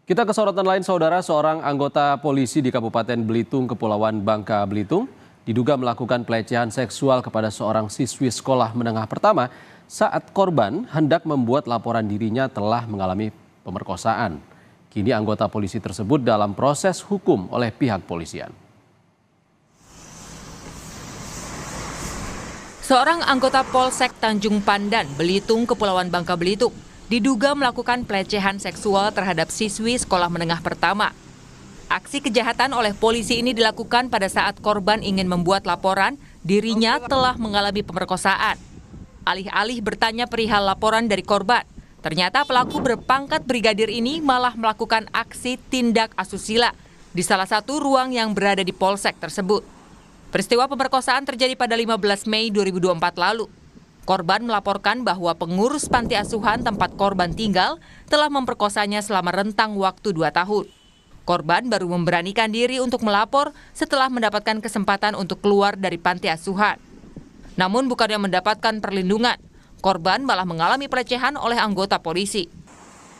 Kita ke sorotan lain, saudara. Seorang anggota polisi di Kabupaten Belitung, Kepulauan Bangka Belitung, diduga melakukan pelecehan seksual kepada seorang siswi sekolah menengah pertama saat korban hendak membuat laporan dirinya telah mengalami pemerkosaan. Kini anggota polisi tersebut dalam proses hukum oleh pihak polisian. Seorang anggota Polsek Tanjung Pandan, Belitung, Kepulauan Bangka Belitung, diduga melakukan pelecehan seksual terhadap siswi sekolah menengah pertama. Aksi kejahatan oleh polisi ini dilakukan pada saat korban ingin membuat laporan dirinya telah mengalami pemerkosaan. Alih-alih bertanya perihal laporan dari korban, ternyata pelaku berpangkat brigadir ini malah melakukan aksi tindak asusila di salah satu ruang yang berada di polsek tersebut. Peristiwa pemerkosaan terjadi pada 15 Mei 2024 lalu. Korban melaporkan bahwa pengurus panti asuhan tempat korban tinggal telah memperkosanya selama rentang waktu 2 tahun. Korban baru memberanikan diri untuk melapor setelah mendapatkan kesempatan untuk keluar dari panti asuhan. Namun bukannya mendapatkan perlindungan, korban malah mengalami pelecehan oleh anggota polisi.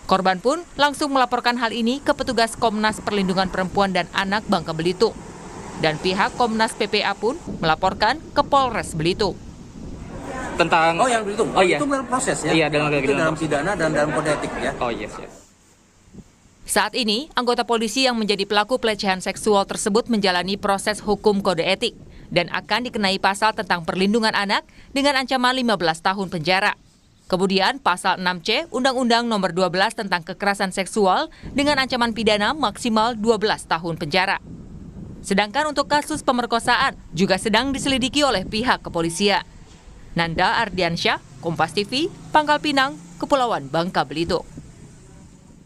Korban pun langsung melaporkan hal ini ke petugas Komnas Perlindungan Perempuan dan Anak Bangka Belitung. Dan pihak Komnas PPA pun melaporkan ke Polres Belitung. Tentang yang Belitung. Iya. Itu dalam proses ya. Iya, itu dalam pidana dan dalam kode etik ya. Oh yes. Saat ini, anggota polisi yang menjadi pelaku pelecehan seksual tersebut menjalani proses hukum kode etik dan akan dikenai pasal tentang perlindungan anak dengan ancaman 15 tahun penjara. Kemudian pasal 6C Undang-Undang Nomor 12 tentang kekerasan seksual dengan ancaman pidana maksimal 12 tahun penjara. Sedangkan untuk kasus pemerkosaan juga sedang diselidiki oleh pihak kepolisian. Nanda Ardiansyah, Kompas TV, Pangkal Pinang, Kepulauan Bangka Belitung.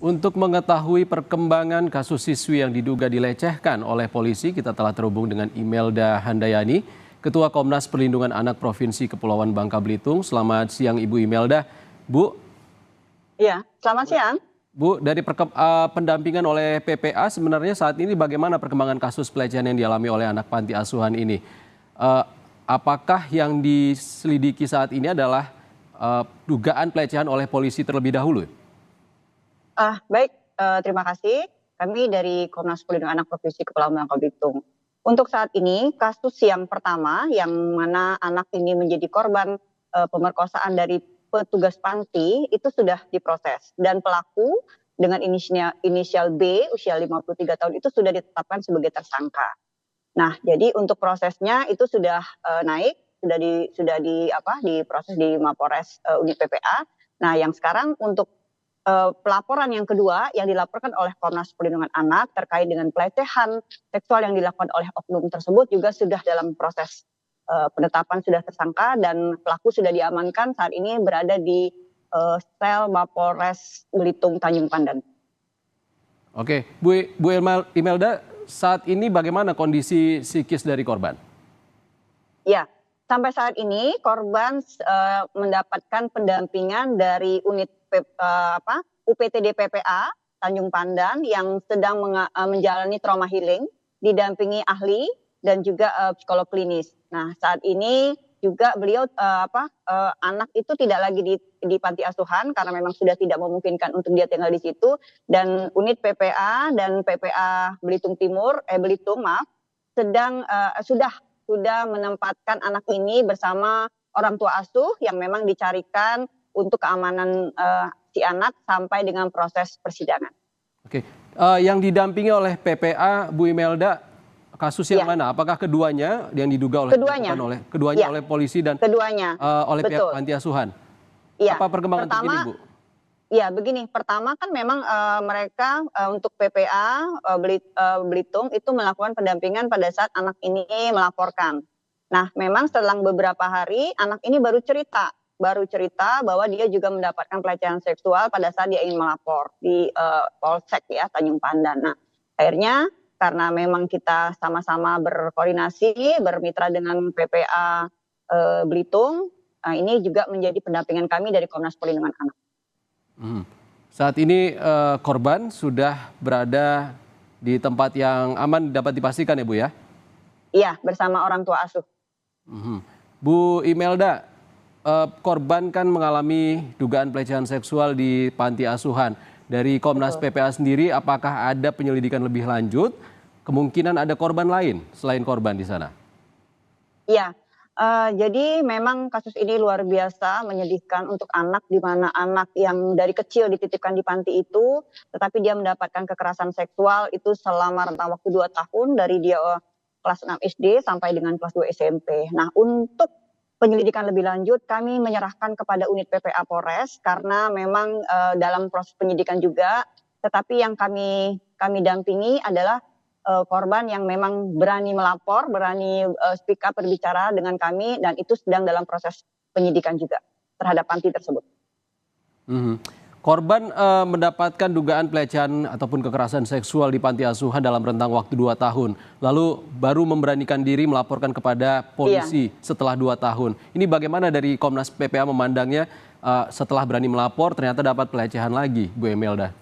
Untuk mengetahui perkembangan kasus siswi yang diduga dilecehkan oleh polisi, kita telah terhubung dengan Imelda Handayani, Ketua Komnas Perlindungan Anak Provinsi Kepulauan Bangka Belitung. Selamat siang Ibu Imelda. Bu. Iya, selamat siang. Bu, dari pendampingan oleh PPA sebenarnya saat ini bagaimana perkembangan kasus pelecehan yang dialami oleh anak panti asuhan ini? Apakah yang diselidiki saat ini adalah dugaan pelecehan oleh polisi terlebih dahulu? Baik, terima kasih. Kami dari Komnas Perlindungan Anak Provinsi Kepulauan Bangka Belitung. Untuk saat ini, kasus yang pertama yang mana anak ini menjadi korban pemerkosaan dari petugas panti itu sudah diproses. Dan pelaku dengan inisial B, usia 53 tahun itu sudah ditetapkan sebagai tersangka. Nah, jadi untuk prosesnya itu sudah naik, sudah diproses di Mapores Unit PPA. Nah, yang sekarang untuk pelaporan yang kedua yang dilaporkan oleh Komnas Perlindungan Anak terkait dengan pelecehan seksual yang dilakukan oleh oknum tersebut juga sudah dalam proses penetapan, sudah tersangka dan pelaku sudah diamankan, saat ini berada di sel Mapolres Belitung Tanjung Pandan. Oke, Bu Imelda, saat ini bagaimana kondisi psikis dari korban? Ya, sampai saat ini korban mendapatkan pendampingan dari unit UPTD PPA Tanjung Pandan yang sedang menjalani trauma healing, didampingi ahli dan juga psikolog klinis. Nah, saat ini juga beliau anak itu tidak lagi di panti asuhan karena memang sudah tidak memungkinkan untuk dia tinggal di situ, dan unit PPA dan PPA Belitung sudah menempatkan anak ini bersama orang tua asuh yang memang dicarikan untuk keamanan si anak sampai dengan proses persidangan. Oke, yang didampingi oleh PPA, Bu Imelda, kasus yang mana? Apakah keduanya yang diduga oleh oleh polisi dan oleh pihak panti asuhan? Ya. Apa perkembangan terkini, Bu? Ya, begini. Pertama kan memang mereka untuk PPA Belitung itu melakukan pendampingan pada saat anak ini melaporkan. Nah, memang setelah beberapa hari anak ini baru cerita bahwa dia juga mendapatkan pelecehan seksual pada saat dia ingin melapor di Polsek ya Tanjung Pandan. Nah, akhirnya karena memang kita sama-sama berkoordinasi, bermitra dengan PPA Belitung, ini juga menjadi pendampingan kami dari Komnas Perlindungan Anak. Saat ini korban sudah berada di tempat yang aman dapat dipastikan ya Bu ya? Iya, bersama orang tua asuh. Bu Imelda, korban kan mengalami dugaan pelecehan seksual di panti asuhan. Dari Komnas PPA sendiri, apakah ada penyelidikan lebih lanjut? Kemungkinan ada korban lain selain korban di sana? Iya, jadi memang kasus ini luar biasa menyedihkan untuk anak, di mana anak yang dari kecil dititipkan di panti itu, tetapi dia mendapatkan kekerasan seksual itu selama rentang waktu 2 tahun dari dia kelas 6 SD sampai dengan kelas 2 SMP. Nah, untuk penyelidikan lebih lanjut kami menyerahkan kepada unit PPA Polres karena memang, dalam proses penyidikan juga, tetapi yang kami dampingi adalah korban yang memang berani melapor, berani speak up berbicara dengan kami, dan itu sedang dalam proses penyidikan juga terhadap panti tersebut. Mhm. Korban mendapatkan dugaan pelecehan ataupun kekerasan seksual di panti asuhan dalam rentang waktu 2 tahun. Lalu baru memberanikan diri melaporkan kepada polisi setelah 2 tahun. Ini bagaimana dari Komnas PPA memandangnya setelah berani melapor ternyata dapat pelecehan lagi, Bu Emelda?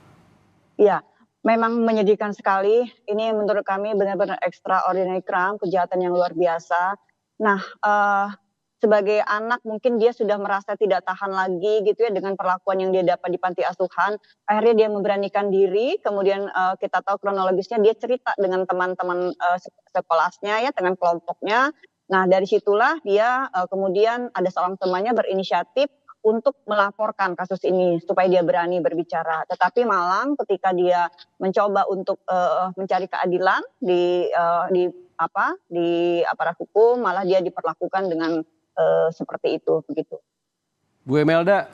Iya, memang menyedihkan sekali. Ini menurut kami benar-benar extraordinary crime, kejahatan yang luar biasa. Nah, sebagai anak mungkin dia sudah merasa tidak tahan lagi gitu ya dengan perlakuan yang dia dapat di panti asuhan. Akhirnya dia memberanikan diri, kemudian kita tahu kronologisnya dia cerita dengan teman-teman sekolahnya ya, dengan kelompoknya. Nah, dari situlah dia kemudian ada seorang temannya berinisiatif untuk melaporkan kasus ini supaya dia berani berbicara. Tetapi malang ketika dia mencoba untuk mencari keadilan di aparat hukum, malah dia diperlakukan dengan seperti itu, begitu. Bu Emelda,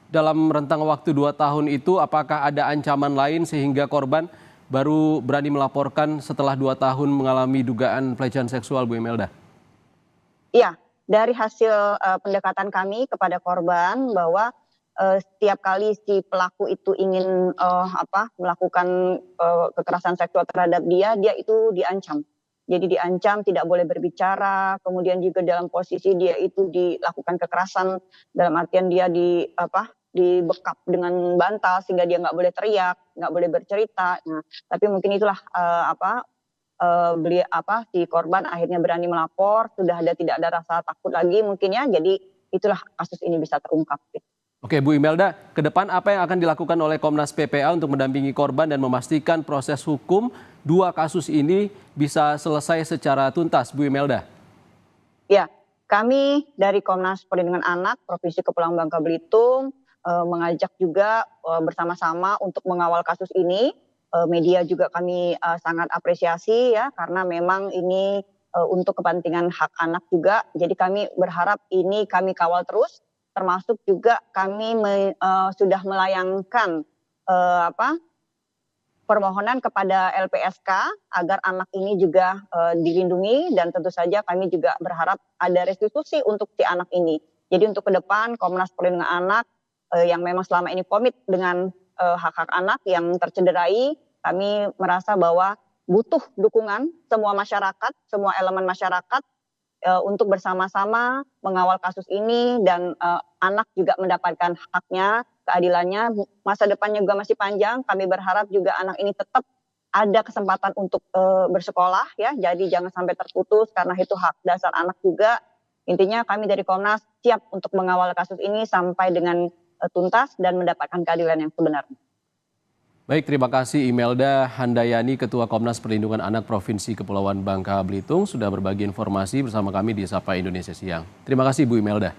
dalam rentang waktu 2 tahun itu apakah ada ancaman lain sehingga korban baru berani melaporkan setelah 2 tahun mengalami dugaan pelecehan seksual, Bu Emelda? Iya, dari hasil pendekatan kami kepada korban bahwa setiap kali si pelaku itu ingin melakukan kekerasan seksual terhadap dia itu diancam. Jadi diancam tidak boleh berbicara, kemudian juga dalam posisi dia itu dilakukan kekerasan, dalam artian dia dibekap dengan bantal sehingga dia nggak boleh teriak, nggak boleh bercerita. Nah, tapi mungkin itulah si korban akhirnya berani melapor, tidak ada rasa takut lagi mungkin ya, jadi itulah kasus ini bisa terungkap. Oke, Bu Imelda, ke depan apa yang akan dilakukan oleh Komnas PPA untuk mendampingi korban dan memastikan proses hukum 2 kasus ini bisa selesai secara tuntas, Bu Imelda? Ya, kami dari Komnas Perlindungan Anak Provinsi Kepulauan Bangka Belitung mengajak juga bersama-sama untuk mengawal kasus ini. Media juga kami sangat apresiasi ya, karena memang ini untuk kepentingan hak anak juga. Jadi kami berharap ini kami kawal terus. Termasuk juga kami sudah melayangkan permohonan kepada LPSK agar anak ini juga dilindungi, dan tentu saja kami juga berharap ada restitusi untuk si anak ini. Jadi untuk ke depan Komnas Perlindungan Anak yang memang selama ini komit dengan hak-hak anak yang tercederai, kami merasa bahwa butuh dukungan semua masyarakat, semua elemen masyarakat untuk bersama-sama mengawal kasus ini, dan anak juga mendapatkan haknya, keadilannya. Masa depannya juga masih panjang, kami berharap juga anak ini tetap ada kesempatan untuk bersekolah ya, jadi jangan sampai terputus karena itu hak dasar anak juga. Intinya kami dari Komnas siap untuk mengawal kasus ini sampai dengan tuntas dan mendapatkan keadilan yang sebenarnya. Baik, terima kasih Imelda Handayani, Ketua Komnas Perlindungan Anak Provinsi Kepulauan Bangka Belitung, sudah berbagi informasi bersama kami di Sapa Indonesia Siang. Terima kasih Bu Imelda.